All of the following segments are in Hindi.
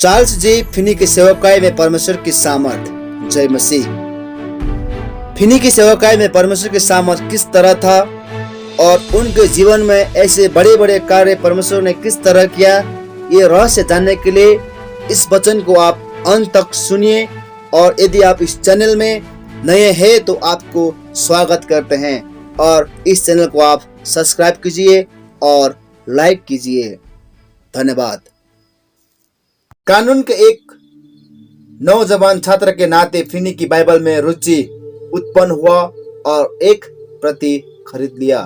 चार्ल्स जी फिनी की सेवकाई में परमेश्वर की सामर्थ। जय मसीह। फिनी की सेवकाई में परमेश्वर की सामर्थ किस तरह था और उनके जीवन में ऐसे बड़े बड़े कार्य परमेश्वर ने किस तरह किया, ये रहस्य जानने के लिए इस वचन को आप अंत तक सुनिए। और यदि आप इस चैनल में नए हैं तो आपको स्वागत करते हैं और इस चैनल को आप सब्सक्राइब कीजिए और लाइक कीजिए। धन्यवाद। कानून के एक नौजवान छात्र के नाते फिनी की बाइबल में रुचि उत्पन्न हुआ और एक प्रति खरीद लिया।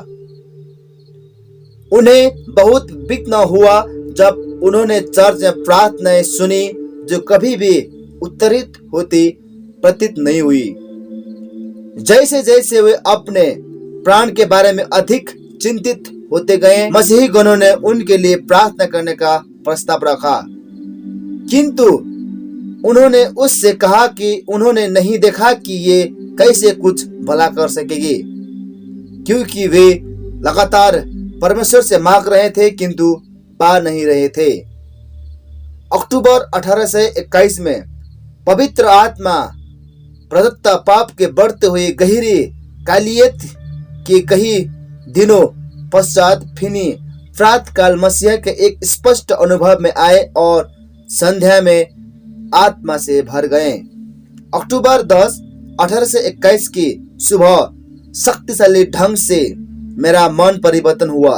उन्हें बहुत विघ्न हुआ जब उन्होंने चर्च में प्रार्थनाएं सुनी जो कभी भी उत्तरित होती प्रतीत नहीं हुई। जैसे जैसे वे अपने प्राण के बारे में अधिक चिंतित होते गए, मसीही गणों ने उनके लिए प्रार्थना करने का प्रस्ताव रखा, किंतु उन्होंने उससे कहा कि उन्होंने नहीं देखा कि ये कैसे कुछ भला कर सकेगी, क्योंकि वे लगातार परमेश्वर से मांग रहे थे किंतु पा नहीं रहे थे। अक्टूबर 1821 में पवित्र आत्मा प्रदत्त पाप के बढ़ते हुए गहरी कालियत के कई दिनों पश्चात फिनी प्रातःकाल मसीह के एक स्पष्ट अनुभव में आए और संध्या में आत्मा से भर गए। अक्टूबर 10, 1821 की सुबह शक्तिशाली ढंग से मेरा मन परिवर्तन हुआ।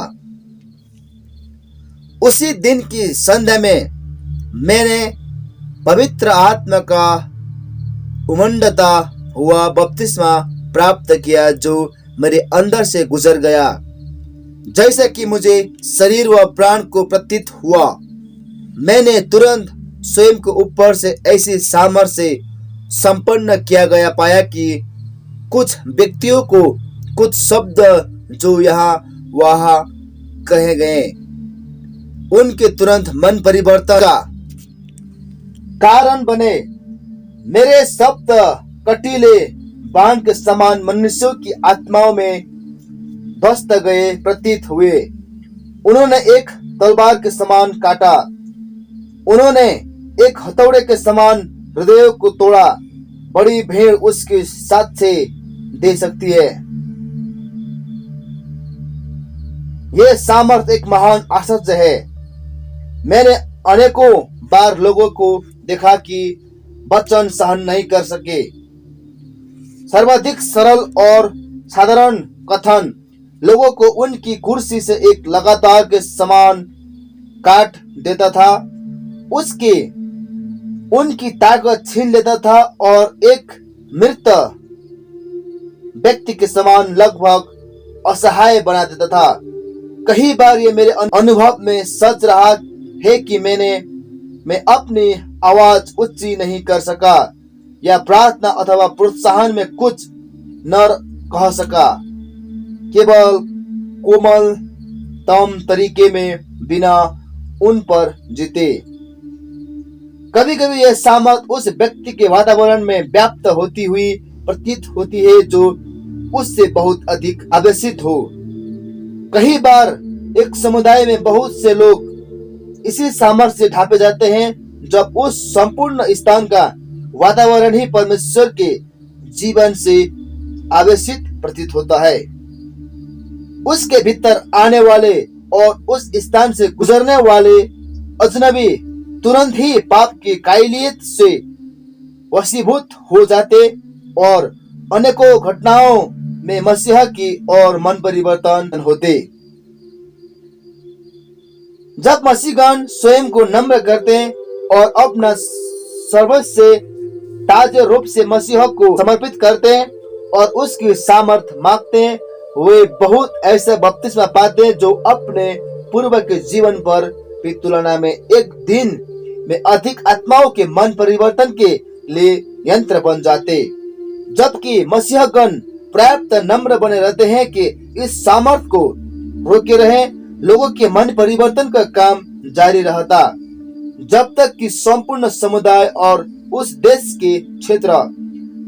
उसी दिन की संध्या में मैंने पवित्र आत्मा का उमंडता हुआ बपतिस्मा प्राप्त किया जो मेरे अंदर से गुजर गया। जैसा कि मुझे शरीर व प्राण को प्रतीत हुआ, मैंने तुरंत स्वयं को ऊपर से ऐसी सामर्थ्य से संपन्न किया गया पाया कि कुछ व्यक्तियों को कुछ शब्द जो यहाँ वहाँ कहे गए उनके तुरंत मन परिवर्तन का कारण बने। मेरे शब्द कटीले बाण के समान मनुष्यों की आत्माओं में बसते गए प्रतीत हुए। उन्होंने एक तलवार के समान काटा, उन्होंने एक हथौड़े के समान हृदय को तोड़ा। बड़ी भीड़ उसके साथ से दे सकती है। यह सामर्थ एक महान आश्चर्य है। मैंने अनेकों बार लोगों को देखा कि वचन सहन नहीं कर सके। सर्वाधिक सरल और साधारण कथन लोगों को उनकी कुर्सी से एक लगातार के समान काट देता था, उनकी ताकत छीन लेता था और एक मृत व्यक्ति के समान लगभग असहाय बना देता था। कई बार ये मेरे अनुभव में सच रहा है कि मैं अपनी आवाज ऊंची नहीं कर सका या प्रार्थना अथवा प्रोत्साहन में कुछ न कह सका, केवल कोमलतम तरीके में बिना उन पर जीते। कभी कभी यह सामर्थ उस व्यक्ति के वातावरण में व्याप्त होती हुई प्रतीत होती है जो उससे बहुत अधिक आवेशित हो। कई बार एक समुदाय में बहुत से लोग इसी सामर्थ्य से ढांपे जाते हैं जब उस संपूर्ण स्थान का वातावरण ही परमेश्वर के जीवन से आवेशित प्रतीत होता है। उसके भीतर आने वाले और उस स्थान से गुजरने वाले अजनबी तुरंत ही पाप की कायलियत से वशीभूत हो जाते और अनेकों घटनाओं में मसीह की और मन परिवर्तन होते। जब मसीहगण स्वयं को नम्र करते हैं और अपना सर्वस्व से ताजे रूप से मसीह को समर्पित करते हैं और उसकी सामर्थ्य मांगते हैं, वे बहुत ऐसे बपतिस्मा पाते हैं जो अपने पूर्व के जीवन पर की तुलना में एक दिन में अधिक आत्माओं के मन परिवर्तन के लिए यंत्र बन जाते। जबकि मसीहगण पर्याप्त नम्र बने रहते हैं कि इस सामर्थ्य को रोके रहे, लोगों के मन परिवर्तन का काम जारी रहता जब तक कि संपूर्ण समुदाय और उस देश के क्षेत्र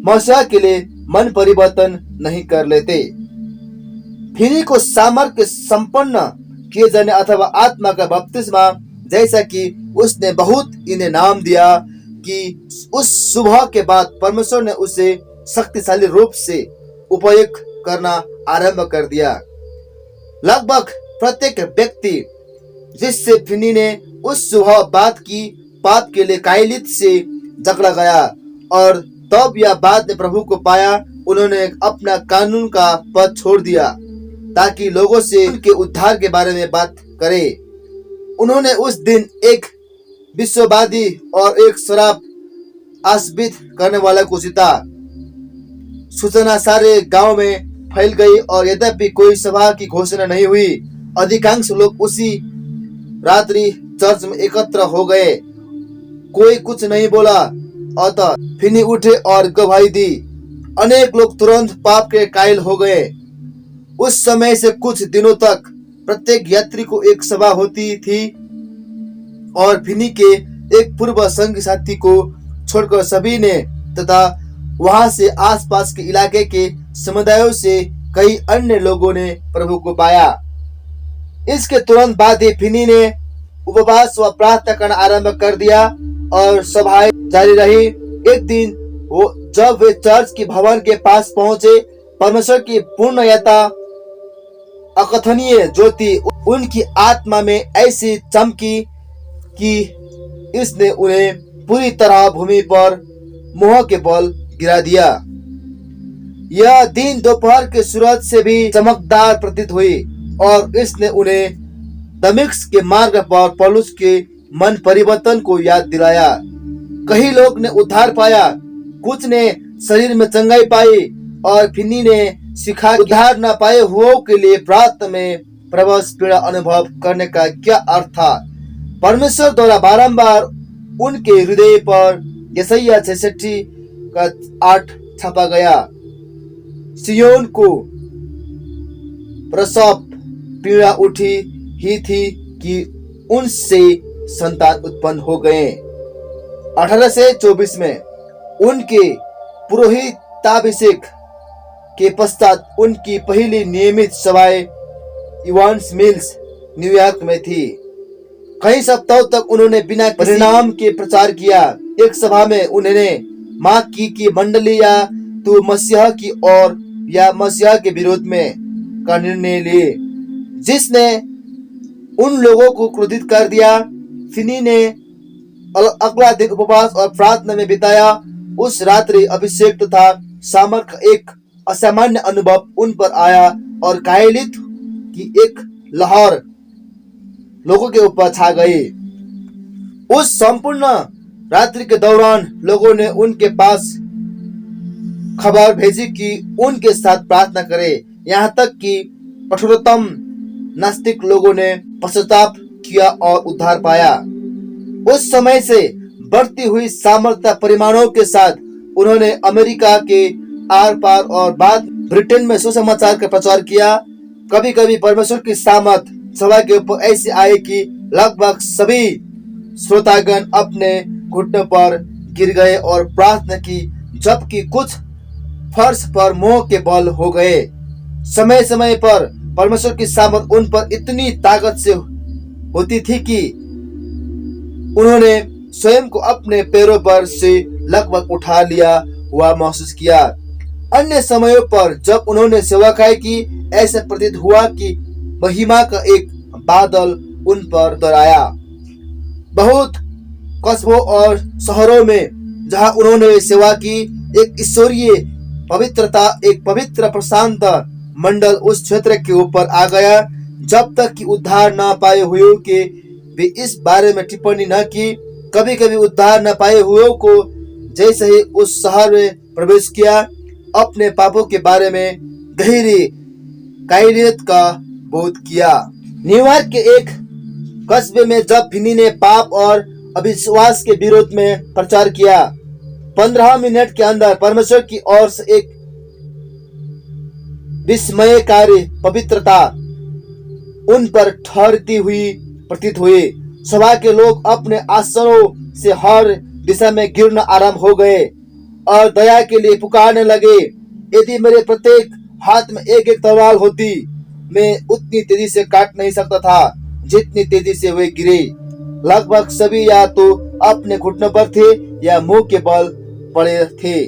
मसीह के लिए मन परिवर्तन नहीं कर लेते। फिनी को सामर्थ्य संपन्न किए जाने अथवा आत्मा का बपतिस्मा जैसा कि उसने बहुत इन्हें नाम दिया कि उस सुबह के बाद परमेश्वर ने उसे शक्तिशाली रूप से उपयोग करना आरंभ कर दिया। लगभग प्रत्येक व्यक्ति जिससे फिनी ने उस सुबह बात की पाप के लिए कायलित से जकड़ा गया और तब या बाद में प्रभु को पाया, उन्होंने अपना कानून का पद छोड़ दिया ताकि लोगों से उनके उद्धार के बारे में बात करे। उन्होंने उस दिन एक विश्ववादी और एक शराब आस्वित करने वाला को जीता। सूचना सारे गांव में फैल गई और यद्यपि कोई सभा की घोषणा नहीं हुई, अधिकांश लोग उसी रात्रि चर्च में एकत्र हो गए। कोई कुछ नहीं बोला, अतः फिनी उठे और गवाही दी। अनेक लोग तुरंत पाप के कायल हो गए। उस समय से कुछ दिनों तक प्रत्येक यात्री को एक सभा होती थी और फिनी के एक पूर्व संघ साथी को छोड़कर सभी ने तथा वहां से आसपास के इलाके के समुदायों से कई अन्य लोगों ने प्रभु को पाया। इसके तुरंत बाद ही फिनी ने उपवास व प्रार्थना करना आरंभ कर दिया और सभाएं जारी रही। एक दिन जब वे चर्च की भवन के पास पहुंचे, परमेश्वर की पूर्णता अकथनीय ज्योति उनकी आत्मा में ऐसी चमकी कि इसने उन्हें पूरी तरह भूमि पर मोह के बल गिरा दिया। यह दिन दोपहर के सूरज से भी चमकदार प्रतीत हुई और इसने उन्हें दमिश्क के मार्ग पर पौलुस के मन परिवर्तन को याद दिलाया। कई लोग ने उद्धार पाया, कुछ ने शरीर में चंगाई पाई और फिनी ने सिखा उद्धार न पाए हुओं के लिए प्रार्थना में प्रबल पीड़ा अनुभव करने का क्या अर्थ था। परमेश्वर द्वारा बारंबार उनके हृदय पर यशायाह 66 का 8 छापा गया। सियोन को प्रसव पीड़ा उठी ही थी कि उनसे संतान उत्पन्न हो गए। 1824 में उनके पुरोहिताभिषेक के पश्चात उनकी पहली नियमित सभाएं इवांस मिल्स न्यूयॉर्क में थी। कई सप्ताहों तक उन्होंने बिना परिणाम के प्रचार किया। एक सभा में उन्होंने मांग की कि मंडली या तो मसीह की ओर या मसीह के विरोध में का निर्णय लिए, जिसने उन लोगों को क्रोधित कर दिया। फिनी ने अगला दिन उपवास और प्रार्थना में बिताया। उस रात्रि अभिषेक तथा सामर्थ एक असामान्य अनुभव उन पर आया और कायलित की एक लहर लोगों के ऊपर छा गई। उस संपूर्ण रात्रि के दौरान लोगों ने उनके पास खबर भेजी कि उनके साथ प्रार्थना करें। यहाँ तक कि कठोरतम नास्तिक लोगों ने पश्चाताप किया और उद्धार पाया। उस समय से बढ़ती हुई सामर्थ्य परिमाणों के साथ उन्होंने अमेरिका के आर पार और बाद ब्रिटेन में सुसमाचार का प्रचार किया। कभी कभी परमेश्वर की सामर्थ सभा के ऊपर ऐसी आई कि लगभग सभी श्रोतागण अपने घुटनों पर गिर गए और प्रार्थना की, जबकि कुछ फर्श पर मोह के बल हो गए। समय समय पर परमेश्वर की सामर्थ उन पर इतनी ताकत से होती थी कि उन्होंने स्वयं को अपने पैरों पर से लगभग उठा लिया हुआ महसूस किया। अन्य समयों पर जब उन्होंने सेवाकाई की, ऐसा प्रतीत हुआ कि महिमा का एक बादल उन पर दोहराया। बहुत कस्बों और शहरों में जहां उन्होंने सेवा की, एक ईश्वरीय पवित्रता, एक पवित्र प्रशांत मंडल उस क्षेत्र के ऊपर आ गया। जब तक कि उद्धार न पाए हुए के भी इस बारे में टिप्पणी न की। कभी कभी उद्धार न पाए हुए को जैसे ही उस शहर में प्रवेश किया, अपने पापों के बारे में गहरी कायलियत का बोध किया। न्यूयॉर्क के एक कस्बे में जब फिनी ने पाप और अविश्वास के विरोध में प्रचार किया, 15 मिनट के अंदर परमेश्वर की ओर से एक विस्मयकारी पवित्रता उन पर ठहरती हुई प्रतीत हुई। सभा के लोग अपने आसनों से हर दिशा में गिरना आरंभ हो गए और दया के लिए पुकारने लगे, यदि मेरे प्रत्येक हाथ में एक एक तलवार होती, मैं उतनी तेजी से काट नहीं सकता था जितनी तेजी से वे गिरे। लगभग सभी या तो अपने घुटनों पर थे या मुंह के बल पड़े थे।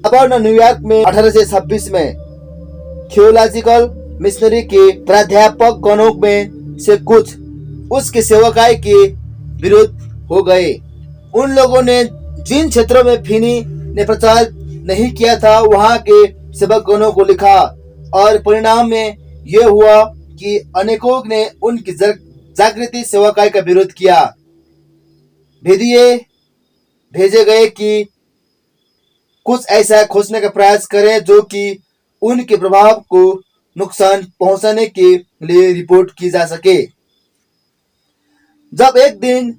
अबॉर्न न्यूयॉर्क में 1826 में थियोलॉजिकल मिशनरी के प्राध्यापक गणों में से कुछ उसके सेवकाई के विरोध हो गए। उन लोगों ने जिन क्षेत्रों में फिनी ने प्रचार नहीं किया था वहां के सेवकगणों को लिखा और परिणाम में यह हुआ कि अनेकों ने उनकी जागृति सेवकाई का विरोध किया। भेदिए भेजे गए कि कुछ ऐसा खोजने का प्रयास करें जो कि उनके प्रभाव को नुकसान पहुंचाने के लिए रिपोर्ट की जा सके। जब एक दिन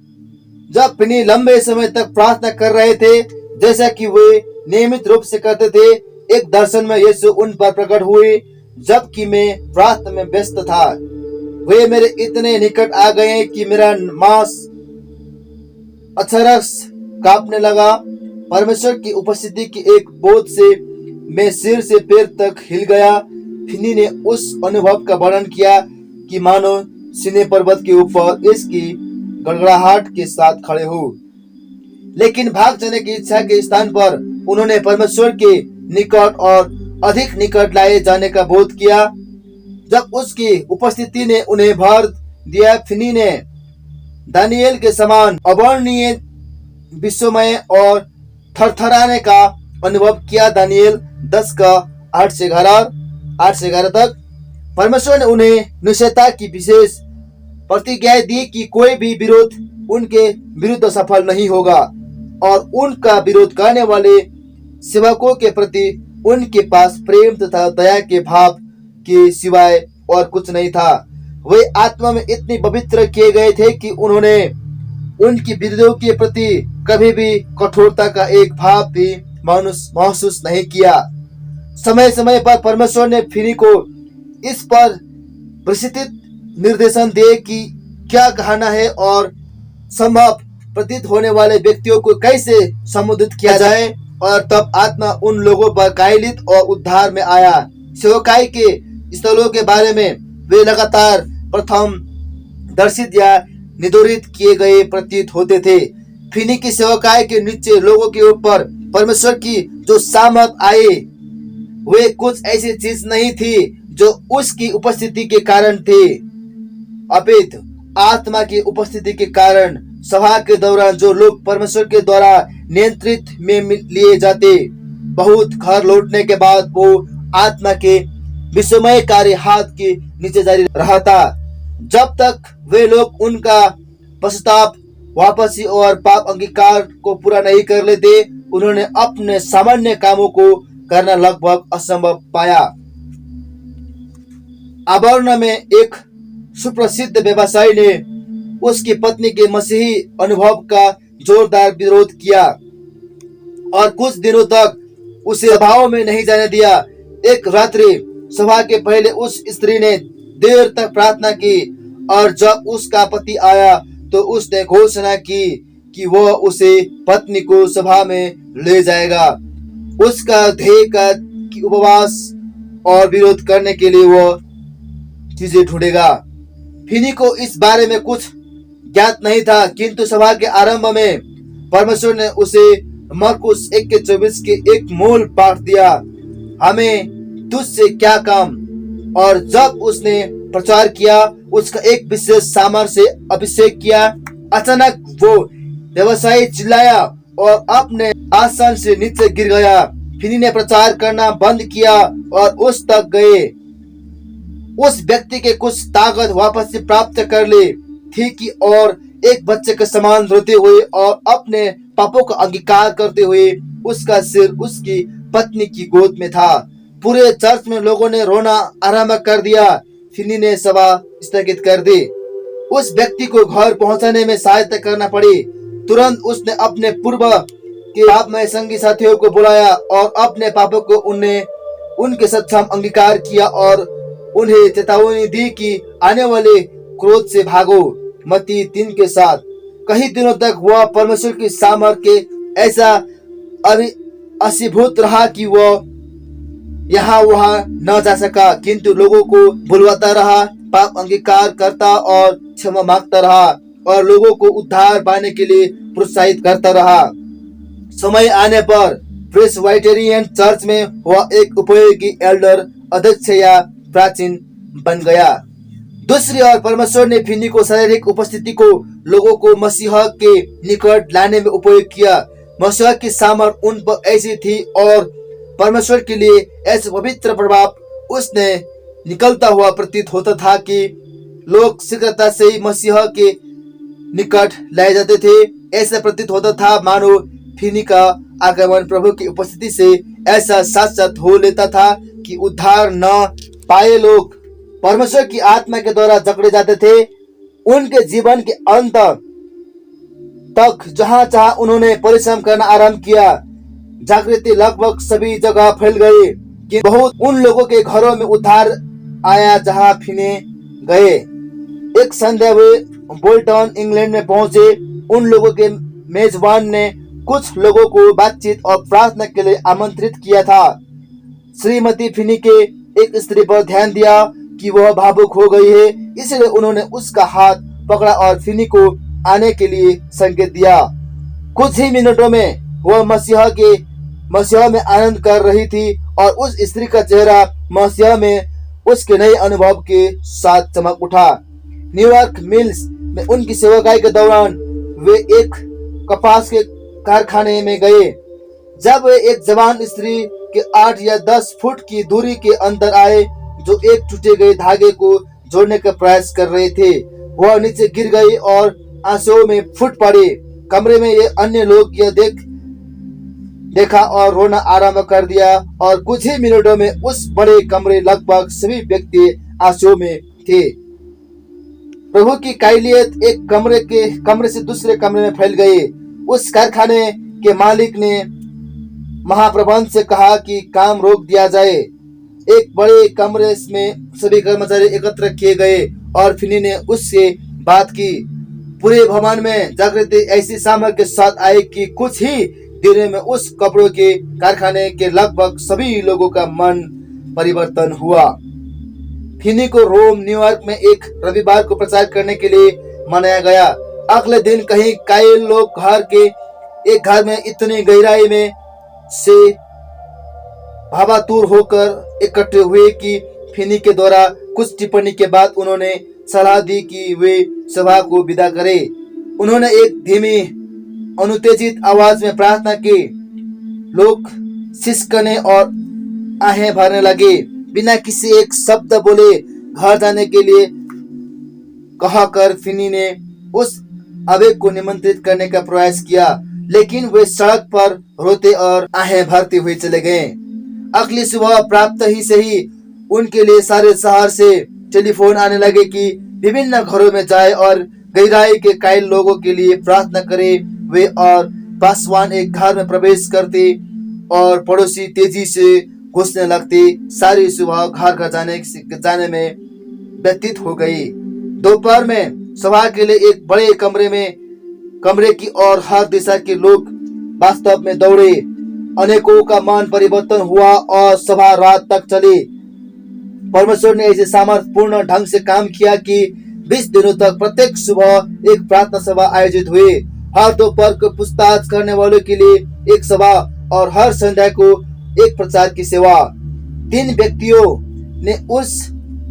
जब फिनी लंबे समय तक प्रार्थना कर रहे थे जैसा कि वे नियमित रूप से करते थे, एक दर्शन में यीशु उन पर प्रकट हुए जबकि मैं प्रार्थना में व्यस्त था। वे मेरे इतने निकट आ गए कि मेरा मांस अचरस कांपने लगा। परमेश्वर की उपस्थिति की एक बोध से मैं सिर से पैर तक हिल गया। फिनी ने उस अनुभव का वर्णन किया कि मानो सीने पर्वत के ऊपर इसकी गड़गड़ाहट के साथ खड़े हो, लेकिन भाग जाने की इच्छा के स्थान पर उन्होंने परमेश्वर के निकट और अधिक निकट लाए जाने का बोध किया। जब उसकी उपस्थिति ने उन्हें भर दिया, फिनी ने दानियेल के समान अवर्णनीय विस्मय और थरथराने का अनुभव किया। दानियेल 10 का 8 से 11 तक। परमेश्वर ने उन्हें निश्चयता की विशेष प्रतिज्ञा दी कि कोई भी विरोध उनके विरुद्ध सफल नहीं होगा और उनका विरोध करने वाले सेवकों के प्रति उनके पास प्रेम तथा दया के भाव के सिवाय और कुछ नहीं था। वे आत्मा में इतने पवित्र किए गए थे कि उन्होंने उनकी विरोधियों के प्रति कभी भी कठोरता का एक भाव भी महसूस नहीं किया। समय समय पर परमेश्वर ने फिनी को इस पर विस्तृत निर्देशन दे कि क्या कहना है और संभव प्रतीत होने वाले व्यक्तियों को कैसे संबोधित किया जाए, और तब आत्मा उन लोगों पर कायलित और उद्धार में आया। सेवकाई के स्थलों के बारे में वे लगातार प्रथम दर्शित या निर्धारित किए गए प्रतीत होते थे। फिनी की सेवकाई के नीचे लोगों के ऊपर परमेश्वर की जो सामर्थ आए वे कुछ ऐसी चीज नहीं थी जो उसकी उपस्थिति के कारण थे, अपितु आत्मा की उपस्थिति के कारण। सभा के दौरान जो लोग परमेश्वर के द्वारा नियंत्रित में लिए जाते, बहुत घर लौटने के बाद वो आत्मा के विस्मयकारी हाथ के नीचे जारी रहता जब तक वे लोग उनका पश्चाताप, वापसी और पाप अंगीकार को पूरा नहीं कर लेते। उन्होंने अपने सामान्य कामों को करना लगभग असंभव पाया। अबॉर्न में एक सुप्रसिद्ध व्यवसायी ने उसकी पत्नी के मसीही अनुभव का जोरदार विरोध किया और कुछ दिनों तक उसे सभाओं में नहीं जाने दिया। एक रात्रि सभा के पहले उस स्त्री ने देर तक प्रार्थना की और जब उसका पति आया तो उसने घोषणा की कि वह उसे पत्नी को सभा में ले जाएगा। उसका ध्येय का कि उपवास और विरोध करने के लिए वह चीजें ढूंढेगा। फिनी को इस बारे में कुछ ज्ञात नहीं था, किंतु सभा के आरंभ में परमेश्वर ने उसे मरकुस 1:24 के एक मूल पाठ दिया, हमें तुझसे क्या काम। और जब उसने प्रचार किया, उसका एक विशेष सामर्थ्य से अभिषेक किया। अचानक वो व्यवसायी चिल्लाया और अपने आसन से नीचे गिर गया। फिनी ने प्रचार करना बंद किया और उस तक गए। उस व्यक्ति के कुछ ताकत वापस से प्राप्त कर ली थी कि और एक बच्चे के समान रोते हुए और अपने पापों का अंगीकार करते हुए उसका सिर उसकी पत्नी की गोद में था। पूरे चर्च में लोगों ने रोना आरंभ कर दिया। फिनी ने सभा स्थगित कर दी। उस व्यक्ति को घर पहुंचाने में सहायता करना पड़ी। तुरंत उसने अपने पूर्व के पापमय संगी साथियों को बुलाया और अपने पापों को उनके सक्षम अंगीकार किया और उन्हें चेतावनी दी कि आने वाले क्रोध से भागो। मत्ती 3 के 7। कई दिनों तक वह परमेश्वर की सामर्थ के ऐसा असीभूत रहा कि वह यहाँ वहाँ न जा सका, किंतु लोगों को बुलवाता रहा, पाप अंगीकार करता और क्षमा मांगता रहा। और लोगों को उद्धार पाने के लिए प्रोत्साहित करता रहा। समय आने पर प्रेस्बिटेरियन चर्च में वह एक उपयोगी एल्डर अध्यक्ष या प्राचीन बन गया। दूसरी ओर परमेश्वर ने फिनी को शारीरिक उपस्थिति को लोगों को मसीह के निकट लाने में उपयोग किया। मसीह की सामर्थ उन पर ऐसी थी और परमेश्वर के लिए ऐसा पवित्र प्रभाव उसने निकलता हुआ प्रतीत होता था कि लोग शीघ्रता से ही मसीह के निकट लाए जाते थे। ऐसा प्रतीत होता था मानो फिनी का आगमन प्रभु की उपस्थिति से ऐसा साथ साथ हो लेता था कि उद्धार न पाए लोग परमेश्वर की आत्मा के द्वारा जकड़े जाते थे। उनके जीवन के अंत तक जहां जहां उन्होंने परिश्रम करना आरंभ किया, जागृति लगभग सभी जगह फैल गई कि बहुत उन लोगों के घरों में उद्धार आया जहां फिने गए। एक संध्या वे बोल्टन इंग्लैंड में पहुंचे। उन लोगों के मेजबान ने कुछ लोगों को बातचीत और प्रार्थना के लिए आमंत्रित किया था। श्रीमती फिनी के एक स्त्री पर ध्यान दिया कि वह भावुक हो गई है, इसलिए उन्होंने उसका हाथ पकड़ा और फिनी को आने के लिए संकेत दिया। कुछ ही मिनटों में वह मसीह में आनंद कर रही थी और उस स्त्री का चेहरा मसीह में उसके नए अनुभव के साथ चमक उठा। न्यूयॉर्क मिल्स में उनकी सेवकाई के दौरान वे एक कपास के कारखाने में गए। जब वे एक जवान स्त्री के 8 या 10 फुट की दूरी के अंदर आए जो एक टूटे गए धागे को जोड़ने का प्रयास कर रहे थे, वह नीचे गिर गई और आंसुओं में फूट पड़ी। कमरे में ये अन्य लोग यह देखा और रोना आरंभ कर दिया और कुछ ही मिनटों में उस बड़े कमरे लगभग सभी व्यक्ति आंसुओं में थे। प्रभु की कायलियत एक कमरे से दूसरे कमरे में फैल गई। उस कारखाने के मालिक ने महाप्रबंध से कहा कि काम रोक दिया जाए। एक बड़े कमरे में सभी कर्मचारी एकत्र किए गए और फिनी ने उससे बात की। पूरे भवन में जागृति ऐसी सामर्थ के साथ आई कि कुछ ही दिनों में उस कपड़ों के कारखाने के लगभग सभी लोगों का मन परिवर्तन हुआ। फिनी को रोम, न्यूयॉर्क में एक रविवार को प्रचार करने के लिए मनाया गया। अगले दिन कहीं कई लोग एक घर में इतनी गहराई में से भावातुर होकर इकट्ठे हुए कि फिनी के द्वारा कुछ टिप्पणी के बाद उन्होंने सलाह दी कि वे सभा को विदा करें। उन्होंने एक धीमी अनुतेजित आवाज में प्रार्थना की। लोग सिसकने और आहें भरने लगे। बिना किसी एक शब्द बोले घर जाने के लिए कहकर फिनी ने उस आवेग को निमंत्रित करने का प्रयास किया, लेकिन वे सड़क पर रोते और आहें भरते हुए चले गए। अगली सुबह प्राप्त ही से ही उनके लिए सारे शहर से टेलीफोन आने लगे कि विभिन्न घरों में जाए और गहराई के कायल लोगों के लिए प्रार्थना करे। वे और पासवान एक घर में प्रवेश करते और पड़ोसी तेजी से घुसने लगते। सारी सुबह घर जाने में व्यतीत हो गई। दोपहर में सभा के लिए एक बड़े कमरे की ओर हर दिशा के लोग वास्तव में दौड़े। अनेकों का मन परिवर्तन हुआ और सभा रात तक चली। परमेश्वर ने ऐसे सामर्थ्यपूर्ण ढंग से काम किया कि 20 दिनों तक प्रत्येक सुबह एक प्रार्थना सभा आयोजित हुई। हर दोपहर को पूछताछ करने वालों के लिए एक सभा और हर संध्या को एक प्रचार की सेवा। 3 व्यक्तियों ने उस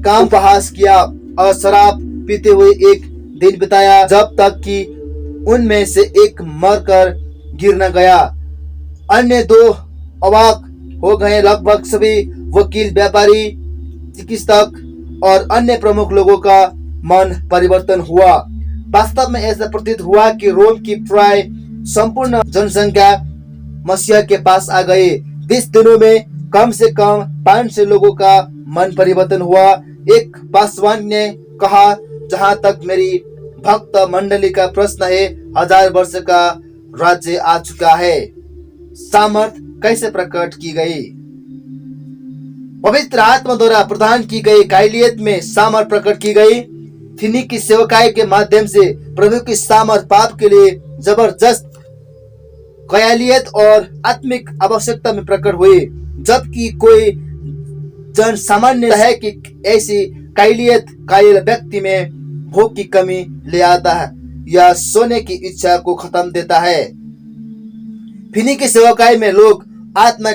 काम का हास किया और शराब पीते हुए एक दिन बिताया जब तक कि उनमें से एक मरकर गिर न गया। अन्य 2 अवाक हो गए। लगभग सभी वकील, व्यापारी, चिकित्सक और अन्य प्रमुख लोगों का मन परिवर्तन हुआ। वास्तव में ऐसा प्रतीत हुआ कि रोम की प्राय संपूर्ण जनसंख्या मसीह के पास आ गई। 20 दिनों में कम से कम 500 लोगों का मन परिवर्तन हुआ। एक पासवान ने कहा, जहां तक मेरी भक्त मंडली का प्रश्न है, 1000 वर्ष का राज्य आ चुका है। सामर्थ कैसे प्रकट की गई? पवित्र आत्मा द्वारा प्रदान की गई कायलियत में सामर्थ प्रकट की गई। फिनी की सेवकाई के माध्यम से प्रभु की सामर्थ पाप के लिए जबरदस्त कायलियत और आत्मिक आवश्यकता में प्रकट हुई। जबकि कोई जन सामान्य है कि ऐसी कायलियत कायल व्यक्ति में भोग की कमी ले आता है। या सोने की इच्छा को खत्म देता है। फिनी की सेवकाई में लोग आत्मा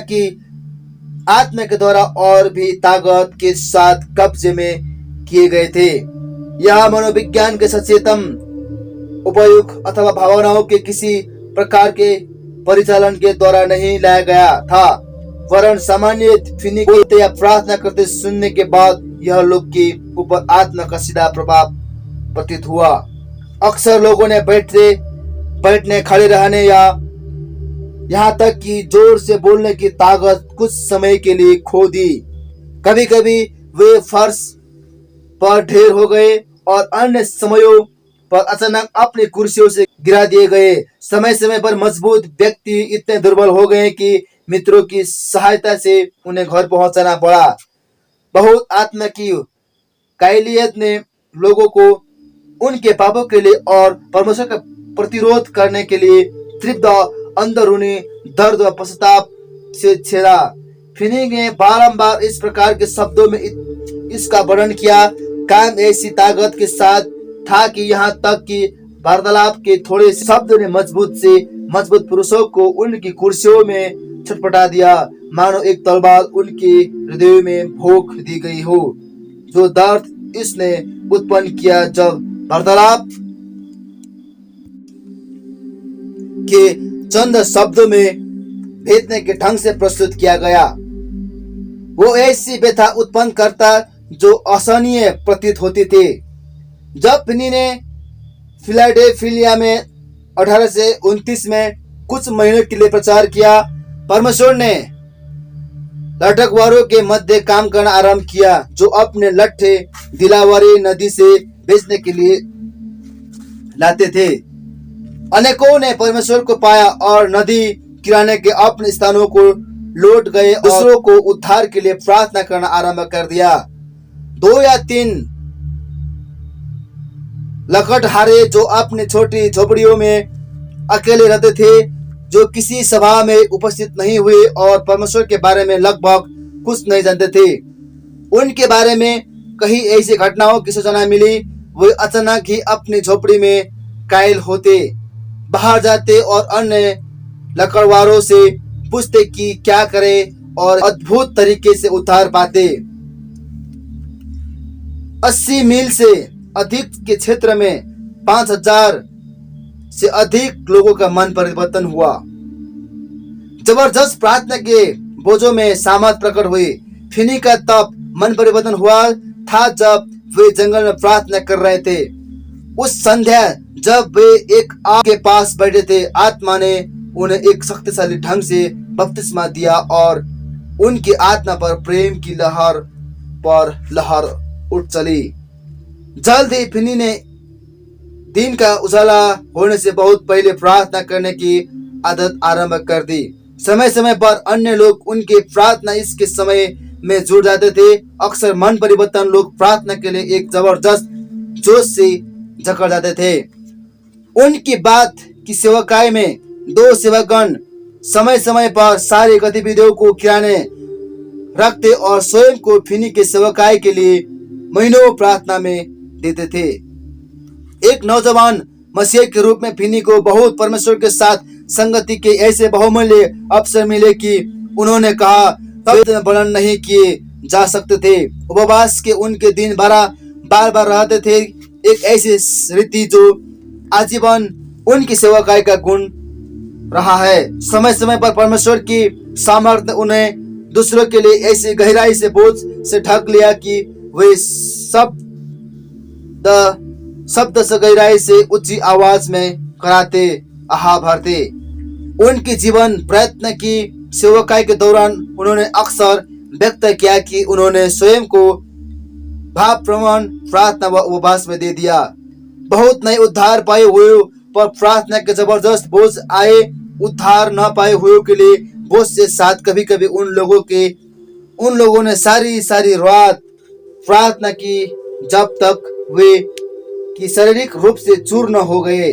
के द्वारा और भी ताकत के साथ कब्जे में किए गए थे। यह मनोविज्ञान के सचेतन उपयोग अथवा भावनाओं के किसी प्रकार के परिचालन के द्वारा नहीं लाया गया था, वरन सामान्य फिनी बोलते या प्रार्थना करते सुनने के बाद यह लोग के ऊपर आत्मा का सीधा प्रभाव प्रतीत हुआ। अक्सर लोगों ने बैठने, खड़े रहने या यहाँ तक कि जोर से बोलने की ताकत कुछ समय के लिए खो दी। कभी कभी वे फर्श पर ढेर हो गए और अन्य समयों पर अचानक अपनी कुर्सियों से गिरा दिए गए। समय समय पर मजबूत व्यक्ति इतने दुर्बल हो गए कि मित्रों की सहायता से उन्हें घर पहुंचाना पड़ा। बहुत आत्मा की कायलियत ने लोगों को उनके पापों के लिए और परमेश्वर का प्रतिरोध करने के लिए तीव्र अंदरूनी दर्द व पश्चाताप से छेड़ा। फिनी ने बारंबार इस प्रकार के शब्दों में इसका वर्णन किया। काम ऐसी ताकत के साथ था कि यहाँ तक कि वार्तालाप के थोड़े शब्द ने मजबूत पुरुषों को उनकी कुर्सियों में छटपटा दिया, मानो एक तलवार उनके हृदय में भोंक दी गई हो। जो दर्द इसने उत्पन्न किया जब वार्तालाप के चंद शब्दों में भेदने के ढंग से प्रस्तुत किया गया, वो ऐसी व्यथा उत्पन्न करता जो असहनीय प्रतीत होती थी। जब फिनी ने फिलाडेल्फिया में 1829 में कुछ महीनों के लिए प्रचार किया, परमेश्वर ने लठकवारों के मध्य काम करना आरंभ किया, जो अपने लट्ठे दिलावरी नदी से बेचने के लिए लाते थे। अनेकों ने परमेश्वर को पाया और नदी किराने के अपने स्थानों को लौट गए और दूसरों को उद्धार के लिए प्रार्थना करना आरंभ कर दिया। 2 या 3 लकड़हारे जो अपनी छोटी झोपड़ियों में अकेले रहते थे, जो किसी सभा में उपस्थित नहीं हुए और परमेश्वर के बारे में लगभग कुछ नहीं जानते थे, उनके बारे में कई ऐसी घटनाओं की सूचना मिली। वे अचानक ही अपनी झोपड़ी में कायल होते, बाहर जाते और अन्य लकड़वारों से पूछते कि क्या करें और अद्भुत तरीके से उद्धार पाते। 80 मील से अधिक के क्षेत्र में 5000 से अधिक लोगों का मन परिवर्तन हुआ। जबरदस्त प्रार्थना के बोझों में सामर्थ प्रकट हुई। फिनी का तब मन परिवर्तन हुआ था जब वे जंगल में प्रार्थना कर रहे थे। उस संध्या जब वे एक आग के पास बैठे थे, आत्मा ने उन्हें एक शक्तिशाली ढंग से बपतिस्मा दिया और उनकी आत्मा पर प्रेम की लहर उठ चली। जल्द ही फिनी ने दिन का उजाला होने से बहुत पहले प्रार्थना करने की आदत आरंभ कर दी। समय समय पर अन्य लोग उनके प्रार्थना इसके समय में जुड़ जाते थे। अक्सर मन परिवर्तन लोग प्रार्थना के लिए एक जबरदस्त जोश से जकड़ जाते थे। उनकी बात की सेवकाई में 2 सेवकगण समय समय पर सारी गतिविधियों को किराने रखते और स्वयं को फिनी के सेवकाई के लिए महीनों प्रार्थना में देते थे। एक नौजवान मसीह के रूप में फिनी को बहुत परमेश्वर के साथ संगति के ऐसे बहुमूल्य अवसर मिले कि उन्होंने कहा तब वर्णन नहीं किए जा सकते थे। उपवास के उनके दिन बार बार रहते थे, एक ऐसी रीति जो आजीवन उनकी सेवकाई का गुण रहा है। समय समय पर परमेश्वर की सामर्थ्य उन्हें दूसरों के लिए ऐसी गहराई से बोझ से ढक लिया कि वे शब्द से गहराई से ऊंची आवाज में कराते आहा भरते। उनके जीवन प्रयत्न की सेवकाई के दौरान उन्होंने अक्सर व्यक्त किया कि उन्होंने स्वयं को भावप्रवण प्रार्थना व उपवास में दे दिया। बहुत नए उद्धार पाए हुए पर प्रार्थना के जबरदस्त बोझ आए। उद्धार न पाए हुए के लिए बोझ के साथ कभी कभी उन लोगों ने सारी रात प्रार्थना की जब तक वे कि शारीरिक रूप से चूर्ण हो गए।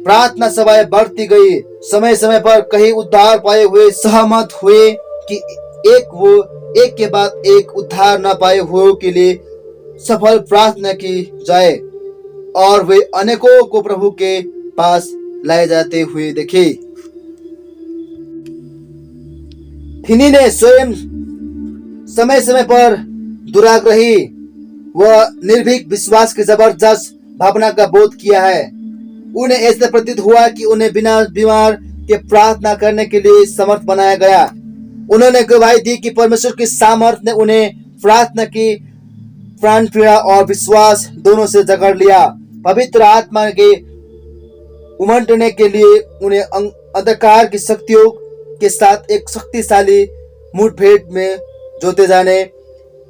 प्रार्थना सभाएं बढ़ती गई। समय समय पर कई उद्धार पाए हुए सहमत हुए कि एक के बाद एक उद्धार न पाए हुए के लिए सफल प्रार्थना की जाए और वे अनेकों को प्रभु के पास लाए जाते हुए देखे। फिनी ने स्वयं समय समय पर दुराग्रही व निर्भीक विश्वास की जबरदस्त भावना का बोध किया है। उन्हें ऐसा प्रतीत हुआ कि उन्हें बिना बीमार के प्रार्थना करने के लिए समर्थ बनाया गया। उन्होंने गवाही दी कि परमेश्वर की सामर्थ ने उन्हें प्रार्थना की प्राण पीड़ा और विश्वास दोनों से जकड़ लिया। पवित्र आत्मा के उमंडने के लिए उन्हें अंधकार की शक्तियों के साथ एक शक्तिशाली मुठभेड़ में जोते जाने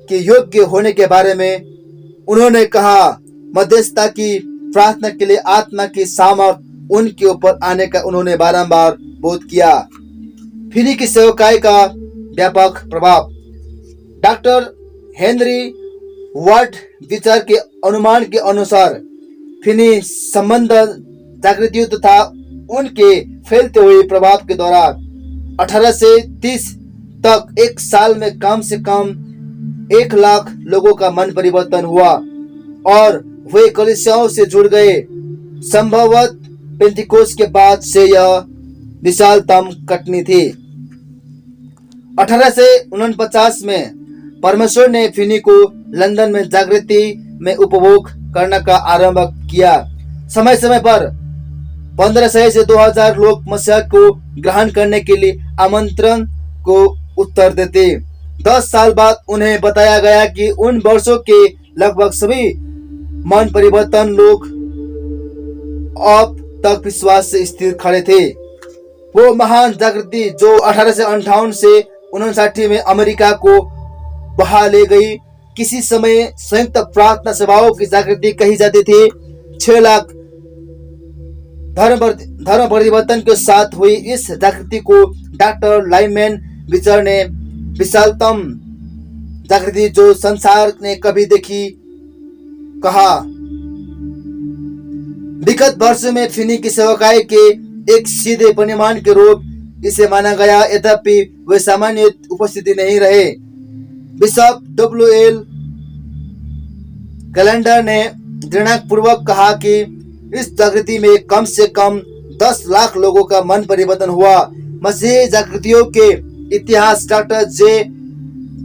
के योग्य होने के बारे में उन्होंने कहा। मध्यस्थता की प्रार्थना के लिए आत्मा की सामर्थ उनके ऊपर आने का उन्होंने बारंबार बोध किया। फिनी की सेवकाई का व्यापक प्रभाव। डॉक्टर हेनरी वार्ड विचार के अनुमान के अनुसार फिनी संबंध जागृति तथा उनके फैलते हुए प्रभाव के दौरान 1830 तक एक साल में कम से कम 1 लाख लोगों का मन परिवर्तन हुआ और वे कलीसियाओं से जुड़ गए। संभवतः पेंटिकोस्ट के बाद से यह विशालतम कटनी थी। 1849 में परमेश्वर ने फिनी को लंदन में जागृति में उपभोग करने का आरंभ किया। समय समय पर 1500 से 2000 लोग मसीह को ग्रहण करने के लिए आमंत्रण को उत्तर देते। 10 साल बाद उन्हें बताया गया कि उन वर्षों के लगभग सभी मन परिवर्तन लोग अब तक विश्वास से स्थिर खड़े थे। वो महान जागृति जो 1858 से 59 में अमेरिका को बहा ले गई, किसी समय संयुक्त प्रार्थना सभाओं की जागृति कही जाती थी। 6 लाख धर्म परिवर्तन के साथ हुई इस जागृति को डॉक्टर लाइमैन विचर ने विशालतम जागृति जो संसार ने कभी देखी कहा। विगत वर्ष में फिनी की सेवकाई के एक सीधे परिणाम के रूप इसे माना गया, यद्यपि वे सामान्य उपस्थिति नहीं रहे। बिशप WL कैलेंडर ने दृढ़पूर्वक कहा कि इस जागृति में कम से कम 10 लाख लोगों का मन परिवर्तन हुआ। मसीही जागृतियों के इतिहास doctor J.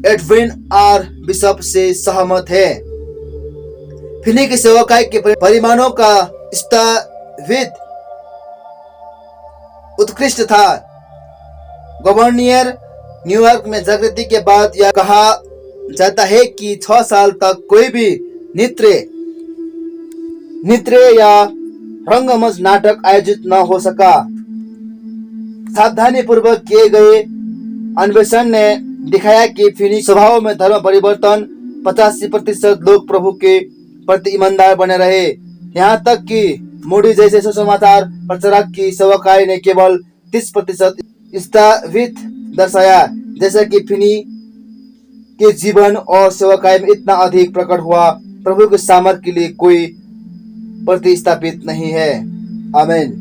Edwin R. Bishop से सहमत है। फिनी की सेवकाई के परिमाणों का स्टाविद उत्कृष्ट था। गवर्नियर न्यूयॉर्क में जागृति के बाद यह कहा जाता है कि 6 साल तक कोई भी नृत्य या रंगमंच नाटक आयोजित न हो सका। सावधानी पूर्वक किए गए अन्वेषण ने दिखाया कि फिनी सभाओं में धर्म परिवर्तन 85% लोग प्रभु के प्रति ईमानदार बने रहे। यहाँ तक कि मूडी जैसे सुसमाचार प्रचारक की सेवकाई ने केवल 30% स्थापित दर्शाया। जैसा कि फिनी के जीवन और सेवकाई में इतना अधिक प्रकट हुआ, प्रभु के सामर्थ के लिए कोई प्रतिस्थापित नहीं है। आमीन।